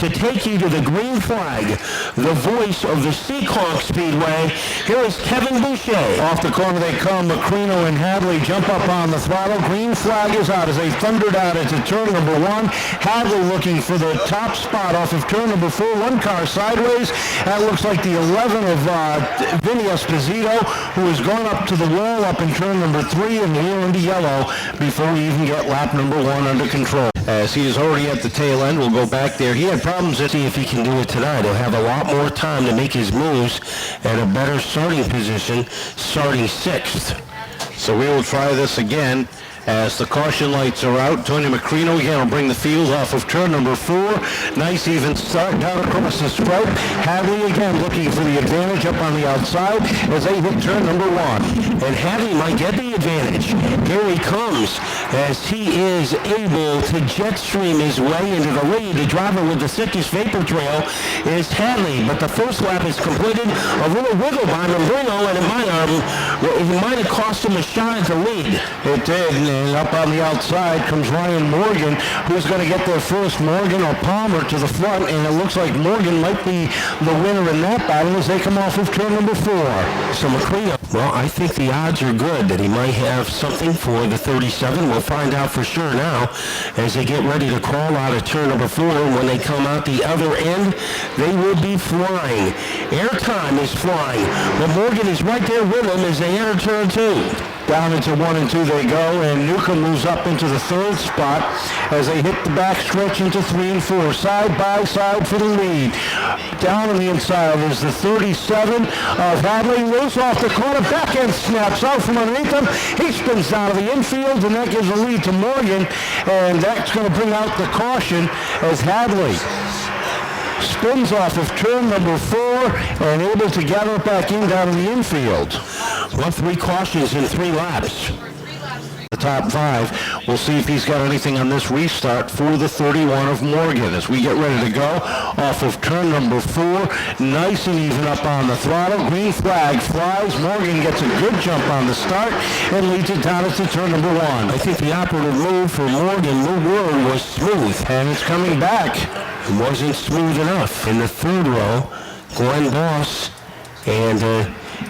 to take you to the green flag, the voice of the Seekonk Speedway. Here is Kevin Boucher. Off the corner they come. Macrino and Hadley jump up on the throttle. Green flag is out as they thundered out into turn number 1. Hadley looking for the top spot off of turn number 4. One car sideways. That looks like the 11 of Vinny Esposito, who has gone up to the wall up in turn number 3 and wheel into yellow before we even get lap number 1 under control. As he is already at the tail end, we'll go back there. He had problems. See if he can do it tonight. He'll have a lot more time to make his moves and a better starting position, starting 6th. So we will try this again as the caution lights are out. Tony Macrino again will bring the field off of turn number 4. Nice even start down across the stripe. Hadley again looking for the advantage up on the outside as they hit turn number 1. And Hadley might get the advantage. Here he comes as he is able to jet stream his way into the lead. The driver with the thickest vapor trail is Hadley, but the first lap is completed. A little wiggle by Membrino, and it might have cost him a shot at the lead. It did. And up on the outside comes Ryan Morgan, who's going to get there first. Morgan or Palmer to the front, and it looks like Morgan might be the winner in that battle as they come off of turn number 4. So Macrino, well, I think the odds are good that he might have something for the 37. We'll find out for sure now as they get ready to crawl out of turn number 4. When they come out the other end, they will be flying. Airtime is flying, but Morgan is right there with them as they enter turn 2. Down into 1 and 2 they go, and Newcomb moves up into the 3rd spot as they hit the back stretch into 3 and 4. Side by side for the lead. Down on the inside is the 37 of Hadley. Loose off the corner, back end snaps out from underneath him. He spins down to the infield, and that gives the lead to Morgan, and that's going to bring out the caution as Hadley spins off of turn number 4 and able to gather it back in down in the infield. Well, 3 cautions in 3 laps. The top 5. We'll see if he's got anything on this restart for the 31 of Morgan as we get ready to go off of turn number 4. Nice and even up on the throttle. Green flag flies. Morgan gets a good jump on the start and leads it down into turn number 1. I think the operative move for Morgan, the word was smooth, and it's coming back. It wasn't smooth enough. In the 3rd row, Glenn Boss and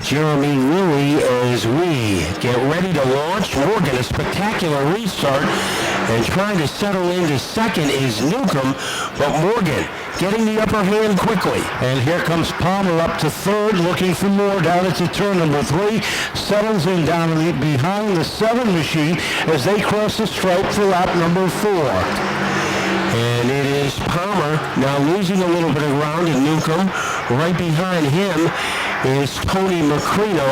Jeremy Louie as we get ready to launch. Morgan, a spectacular restart, and trying to settle into 2nd is Newcomb, but Morgan getting the upper hand quickly. And here comes Palmer up to 3rd, looking for more down into turn number 3. Settles in down behind the 7 machine as they cross the stripe for lap number 4. And it is Palmer now losing a little bit of ground in Newcomb. Right behind him is Tony Macrino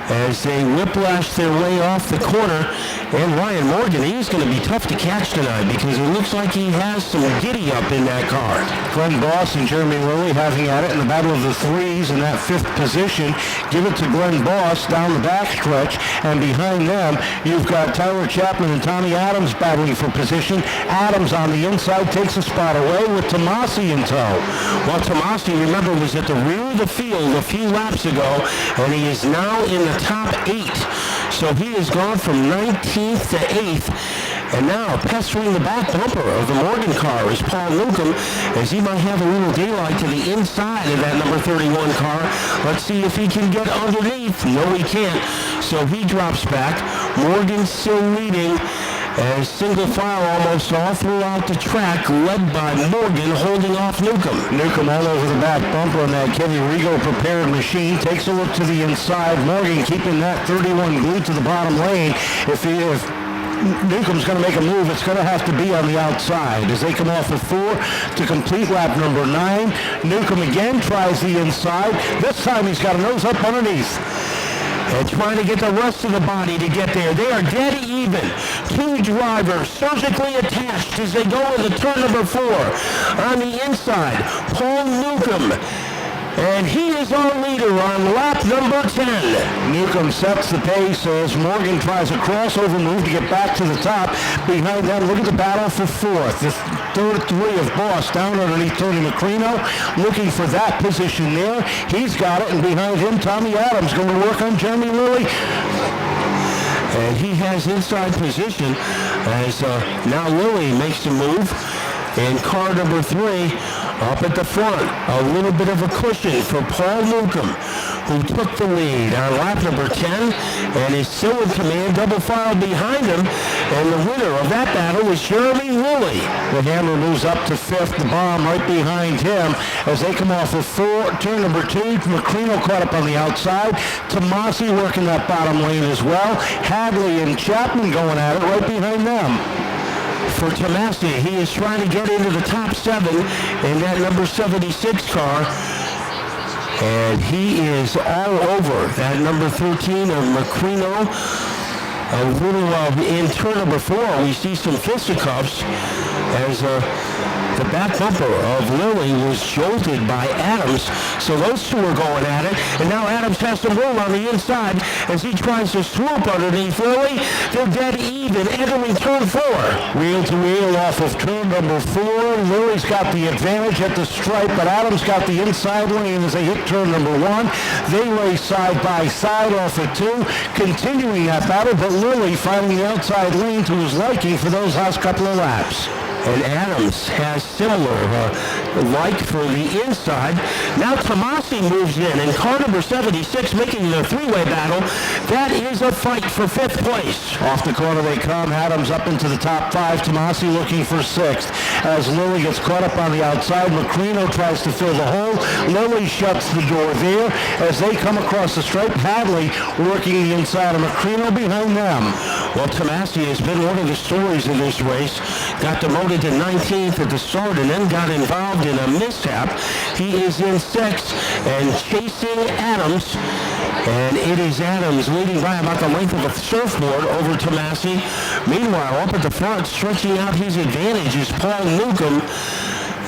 as they whiplash their way off the corner. And Ryan Morgan, he's going to be tough to catch tonight because it looks like he has some giddy up in that car. Glenn Boss and Jeremy Lilly having at it in the battle of the 3s in that 5th position. Give it to Glenn Boss down the backstretch, and behind them you've got Tyler Chapman and Tommy Adams battling for position. Adams on the inside takes a spot away with Tomasi in tow. Well, Tomasi, remember, was at the rear of the field a few laps ago, and he is now in the top 8. So he has gone from 19th to 8th, and now pestering the back bumper of the Morgan car is Paul Newcomb, as he might have a little daylight to the inside of that number 31 car. Let's see if he can get underneath. No, he can't. So he drops back. Morgan still leading as single file almost all throughout the track, led by Morgan holding off Newcomb. Newcomb all over the back bumper on that Kenny Rigo prepared machine. Takes a look to the inside. Morgan keeping that 31 glued to the bottom lane. If Newcomb's going to make a move, it's going to have to be on the outside as they come off of 4 to complete lap number 9. Newcomb again tries the inside. This time he's got a nose up underneath. And trying to get the rest of the body to get there. They are dead even. 2 drivers surgically attached as they go into turn number 4. On the inside, Paul Newcomb. And he is our leader on lap number 10. Newcomb sets the pace as Morgan tries a crossover move to get back to the top. Behind them, look at the battle for 4th. The 3 of Boss down underneath Tony Macrino, looking for that position there. He's got it, and behind him, Tommy Adams going to work on Jeremy Lilly. And he has inside position as now Lilly makes the move. And car number 3 Up at the front, a little bit of a cushion for Paul Newcomb, who took the lead on lap number 10 and is still in command, double file behind him. And the winner of that battle is Jeremy Lilly. The Hammer moves up to fifth, the Bomb right behind him as they come off of turn number 2. Macrino caught up on the outside. Tomasi working that bottom lane as well. Hadley and Chapman going at it right behind them. For Tomasi, he is trying to get into the top 7 in that number 76 car. And he is all over that number 13 of Macrino. A little in turn number 4, we see some fisticuffs as the back bumper of Lilly was jolted by Adams. So those two are going at it. And now Adams has to roll on the inside as he tries to swoop underneath Lilly. They're dead even, entering turn 4. Wheel to wheel off of turn number 4. Lilly's got the advantage at the stripe, but Adams got the inside lane as they hit turn number 1. They race side by side off of 2, continuing that battle, but Lilly finding the outside lane to his liking for those last couple of laps. And Adams has similar like for the inside. Now Tomasi moves in, and car number 76 making it a three-way battle. That is a fight for 5th place. Off the corner they come. Adams up into the top 5. Tomasi looking for 6th. As Lilly gets caught up on the outside, Macrino tries to fill the hole. Lilly shuts the door there. As they come across the stripe, Hadley working the inside of Macrino behind them. Well, Tomasi has been one of the stories in this race. Got demoted to 19th at the start and then got involved in a mishap. He is in 6th and chasing Adams. And it is Adams leading by about the length of a surfboard over Tomasi. Meanwhile, up at the front, stretching out his advantage is Paul Newcomb.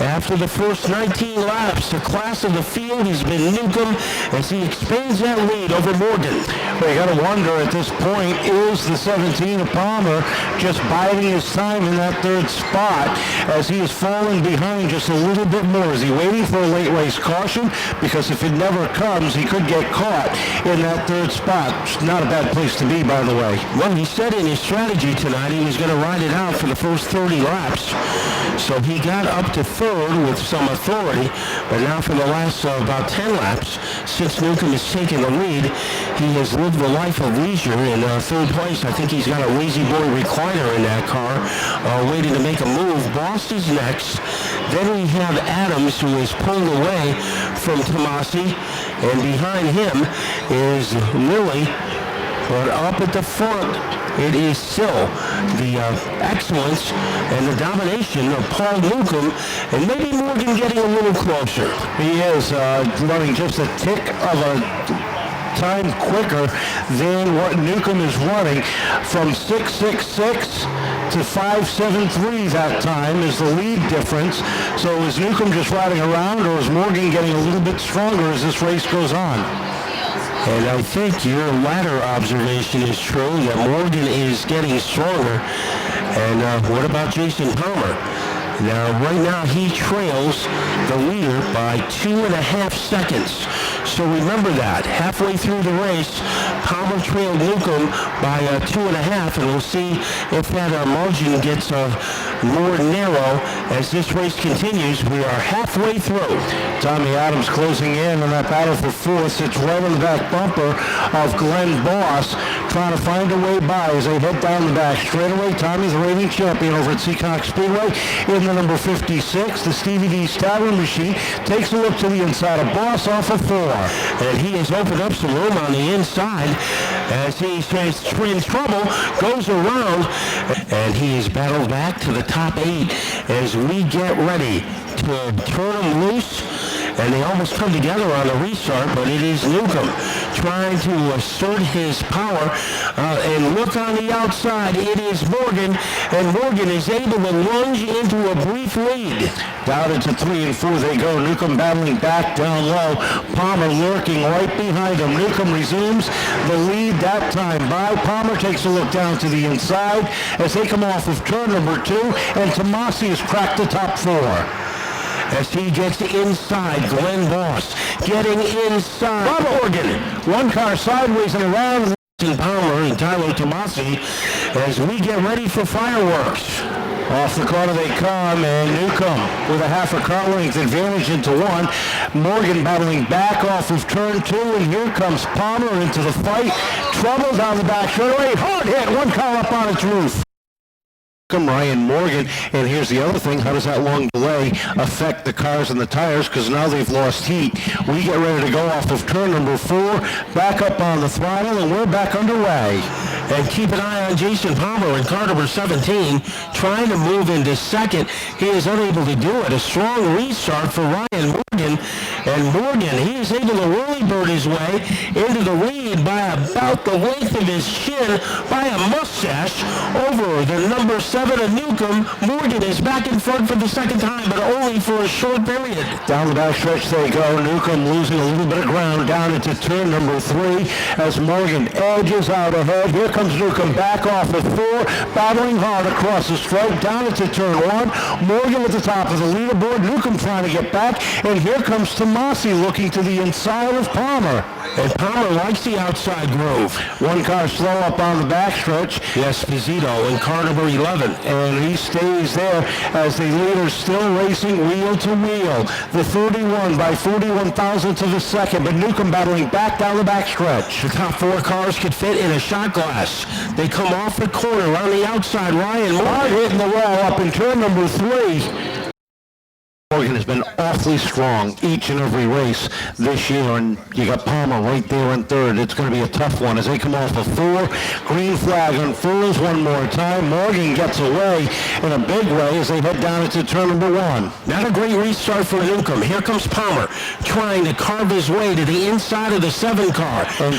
After the first 19 laps, the class of the field has been Newcomb as he expands that lead over Morgan. Well, you got to wonder at this point, is the 17 of Palmer just biding his time in that 3rd spot as he is falling behind just a little bit more? Is he waiting for a late race caution? Because if it never comes, he could get caught in that 3rd spot. It's not a bad place to be, by the way. Well, he said in his strategy tonight he was going to ride it out for the first 30 laps. So he got up to 3rd with some authority, but now for the last about 10 laps, since Newcomb has taken the lead, he has lived the life of leisure in 3rd place. I think he's got a lazy boy recliner in that car, waiting to make a move. Boss is next. Then we have Adams, who is pulled away from Tomasi, and behind him is Lilly. But up at the front, it is still the excellence and the domination of Paul Newcomb, and maybe Morgan getting a little closer. He is running just a tick of a time quicker than what Newcomb is running. From 6.66 to 5.73 that time is the lead difference. So is Newcomb just riding around, or is Morgan getting a little bit stronger as this race goes on? And I think your latter observation is true, that Morgan is getting stronger. And what about Jason Palmer? Now, right now, he trails the leader by 2.5 seconds. So remember that. Halfway through the race, Palmer trailed Newcomb by 2.5, and we'll see if that margin gets more narrow as this race continues. We are halfway through. Tommy Adams closing in on that battle for 4th. Sits right on the back bumper of Glenn Boss, trying to find a way by as they head down the back straightaway. Tommy's the reigning champion over at Seekonk Speedway in the number 56. The Stevie D Styling Machine takes a look to the inside of Boss off of 4. And he has opened up some room on the inside as he's in trouble, goes around, and he is battled back to the top 8 as we get ready to turn him loose. And they almost come together on the restart, but it is Newcomb trying to assert his power. And look on the outside, it is Morgan, and Morgan is able to lunge into a brief lead. Down into 3 and 4 they go. Newcomb battling back down low. Palmer lurking right behind him. Newcomb resumes the lead that time by. Palmer takes a look down to the inside as they come off of turn number 2, and Tomasi has cracked the top 4. As he gets inside, Glenn Boss getting inside. Bob Morgan, one car sideways and around. Palmer and Tyler Tomasi as we get ready for fireworks. Off the corner they come, and Newcomb with a half a car length advantage into one. Morgan battling back off of turn two, and here comes Palmer into the fight. Trouble down the back straightaway. Hard hit, one car up on its roof. Ryan Morgan, and here's the other thing, how does that long delay affect the cars and the tires, because now they've lost heat. We get ready to go off of turn number 4, back up on the throttle, and we're back underway. And keep an eye on Jason Palmer in car number 17, trying to move into second. He is unable to do it. A strong restart for Ryan Morgan, and Morgan, he is able to really bird his way into the lead by about the length of his chin, by a mustache, over the number 7 of Newcomb. Morgan is back in front for the second time, but only for a short period. Down the back stretch they go. Newcomb losing a little bit of ground down into turn number 3 as Morgan edges out ahead. Here comes Newcomb back off of 4, battling hard across the stripe down into turn 1. Morgan at the top of the leaderboard. Newcomb trying to get back, and here comes Tomasi looking to the inside of Palmer. And Palmer likes the outside groove. One car slow up on the backstretch. Yes, Pizzito in car number 11. And he stays there as the leader still racing wheel to wheel. The 31 by 41 thousandths of a second, but Newcomb battling back down the backstretch. The top 4 cars could fit in a shot glass. They come off the corner on the outside. Ryan Hard Morgan hitting the wall up in turn number 3. Morgan has been awfully strong each and every race this year, and you got Palmer right there in third. It's going to be a tough one as they come off of 4. Green flag unfurls one more time. Morgan gets away in a big way as they head down into turn number 1. Not a great restart for Newcomb. Here comes Palmer trying to carve his way to the inside of the 7 car. And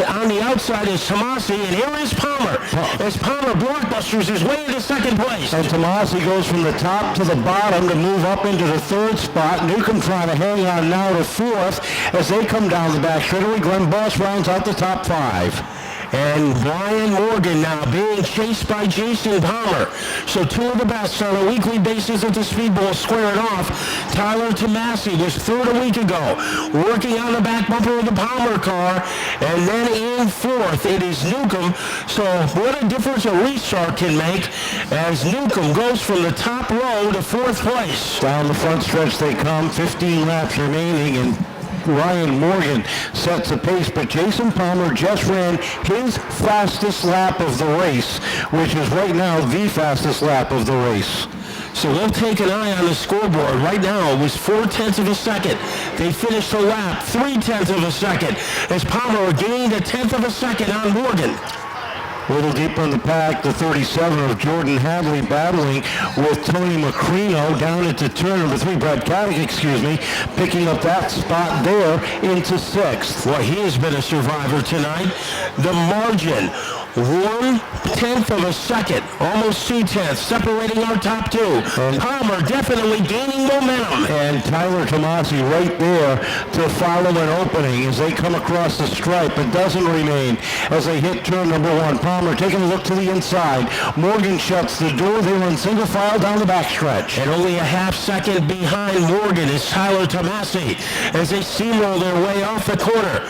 on the outside is Tomasi, and here is Palmer as Palmer blockbusters his way into second place. And Tomasi goes from the top to the bottom to move up into the 3rd spot. Newcomb trying to hang on now to 4th as they come down the back straightaway. Glenn Boss rounds out the top 5. And Ryan Morgan now being chased by Jason Palmer. So 2 of the best on a weekly basis at the Speedball squaring off. Tyler Tomasi was 3rd a week ago, working on the back bumper of the Palmer car. And then in 4th, it is Newcomb. So what a difference a restart can make as Newcomb goes from the top row to 4th place. Down the front stretch they come, 15 laps remaining, and Ryan Morgan sets the pace, but Jason Palmer just ran his fastest lap of the race, which is right now the fastest lap of the race. So we'll take an eye on the scoreboard. Right now it was 0.4 of a second. They finished the lap 0.3 of a second as Palmer gained 1/10 of a second on Morgan. A little deeper in the pack, the 37 of Jordan Hadley battling with Tony Macrino down into turn number 3. Brad Caddick, picking up that spot there into 6th. Well, he has been a survivor tonight. The margin, 1/10 of a second, almost 2/10, separating our top 2. Palmer definitely gaining momentum. And Tyler Tomasi right there to follow an opening as they come across the stripe. It doesn't remain as they hit turn number 1. Palmer taking a look to the inside. Morgan shuts the door. They run single file down the backstretch. And only a half second behind Morgan is Tyler Tomasi as they steamroll their way off the corner.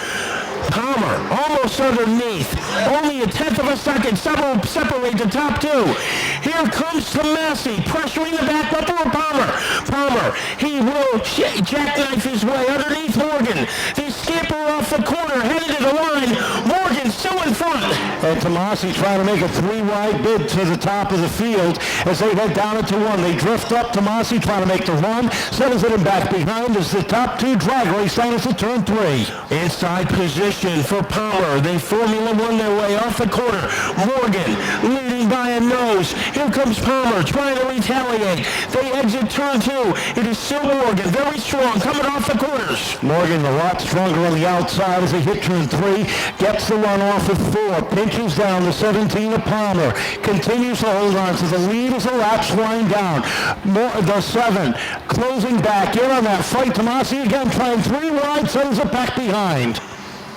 Palmer almost underneath. Only 1/10 of a second separate the top 2. Here comes Tomasi pressuring the back bumper of Palmer. Palmer, he will jackknife his way underneath Morgan. They scamper off the corner, headed to the line. Morgan still in front. And Tomasi trying to make a 3-wide bid to the top of the field as they head down into 1. They drift up. Tomasi trying to make the run. Settles it in back behind as the top 2 drag race down into turn 3. Inside position for Palmer. They Formula 1 their way off the corner. Morgan leading by a nose. Here comes Palmer trying to retaliate. They exit turn 2. It is still Morgan, very strong, coming off the corners. Morgan a lot stronger on the outside as they hit turn 3. Gets the run off of 4. Pinches down the 17 of Palmer. Continues to hold on to the lead as the laps wind down. The 7 closing back in on that fight. Tomasi again trying 3 wide, settles it back behind.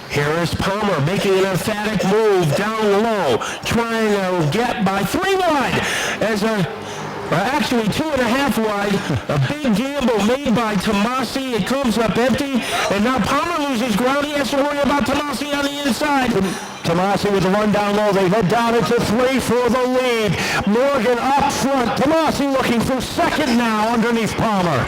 Here is Palmer making an emphatic move down low, trying to get by 3 wide as a Actually 2.5 wide. A big gamble made by Tomasi. It comes up empty. And now Palmer loses ground. He has to worry about Tomasi on the inside. Tomasi with the run down low. They head down into 3 for the lead. Morgan up front. Tomasi looking for second now underneath Palmer.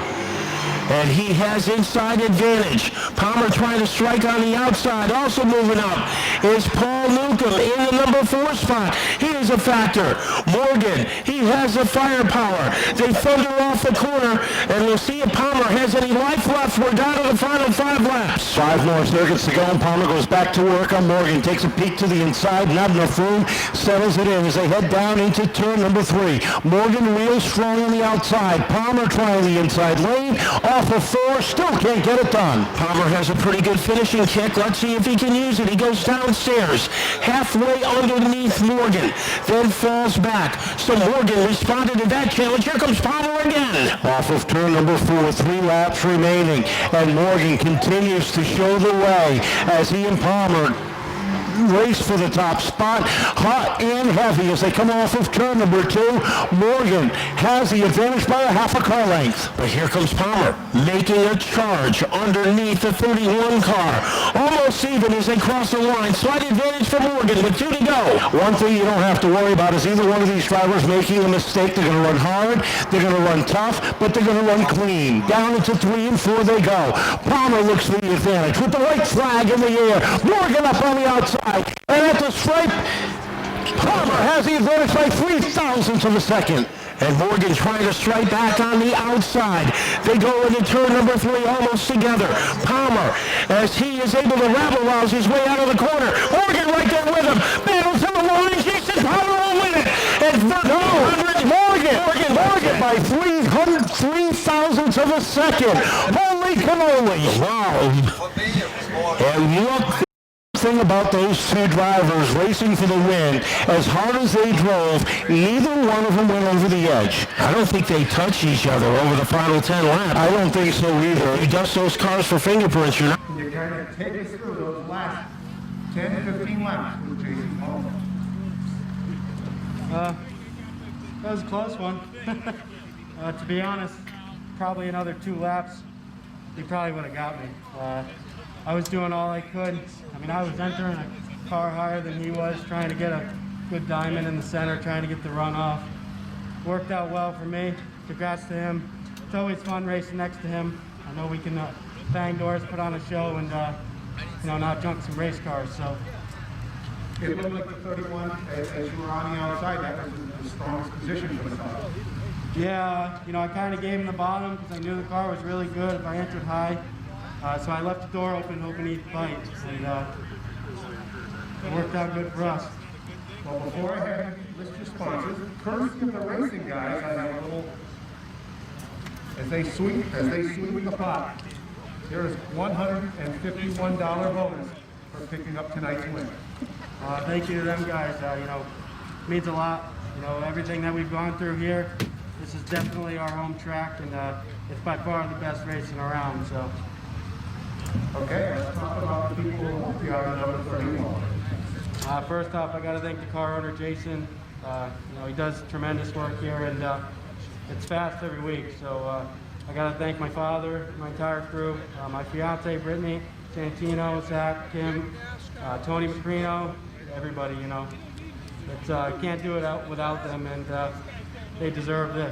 And he has inside advantage. Palmer trying to strike on the outside. Also moving up is Paul Newcomb in the number 4 spot. He is a factor. Morgan, he has the firepower. They thunder off the corner, and we'll see if Palmer has any life left. We're down to the final 5 laps. 5 more circuits to go, and Palmer goes back to work on Morgan. Takes a peek to the inside. Not enough room. Settles it in as they head down into turn number 3. Morgan real strong on the outside. Palmer trying the inside lane. Off of 4, still can't get it done. Palmer has a pretty good finishing kick. Let's see if he can use it. He goes downstairs, halfway underneath Morgan, then falls back. So Morgan responded to that challenge. Here comes Palmer again. Off of turn number 4, 3 laps remaining, and Morgan continues to show the way as he and Palmer race for the top spot, hot and heavy as they come off of turn number 2. Morgan has the advantage by a half a car length. But here comes Palmer making a charge underneath the 31 car. Almost even as they cross the line. Slight advantage for Morgan with 2 to go. One thing you don't have to worry about is either one of these drivers making a mistake. They're going to run hard, they're going to run tough, but they're going to run clean. Down into 3 and 4 they go. Palmer looks for the advantage with the white flag in the air. Morgan up on the outside. And at the stripe, Palmer has the advantage by 0.003 of a second. And Morgan trying to strike back on the outside. They go into turn number 3 almost together. Palmer, as he is able to rabble-rouse his way out of the corner. Morgan right there with him. Battles to the line. Jason Palmer will win it. And Morgan by 0.003 of a second. Holy cannoli. Wow. And look. Thing about those 2 drivers racing for the win, as hard as they drove, neither one of them went over the edge. I don't think they touch each other over the final 10 laps. I don't think so either. You dust those cars for fingerprints, you're not. You kind of take us through those last 10, 15 laps with Jason Palmer. That was a close one. To be honest, probably another 2 laps, he probably would have got me. I was doing all I could. I mean, I was entering a car higher than he was, trying to get a good diamond in the center, trying to get the run off. Worked out well for me. Congrats to him. It's always fun racing next to him. I know we can bang doors, put on a show, and not junk some race cars. So It looked like the 31, as you were on the outside, that was the strongest position for the car. yeah, I kind of gave him the bottom because I knew the car was really good if I entered high. So I left the door open, hoping he'd bite, and it worked out good for us. Well, before I have you list your sponsors, courtesy of the racing guys, I have a little, as they sweep the pot, there is $151 bonus for picking up tonight's win. Thank you to them guys. It means a lot. Everything that we've gone through here, this is definitely our home track, and it's by far the best racing around. So. Okay, let's talk about the people who helped you out on number 31. First off, I got to thank the car owner, Jason. He does tremendous work here, and it's fast every week. So I got to thank my father, my entire crew, my fiance, Brittany, Santino, Zach, Kim, Tony Macrino, everybody, It's, can't do it without them, and they deserve this.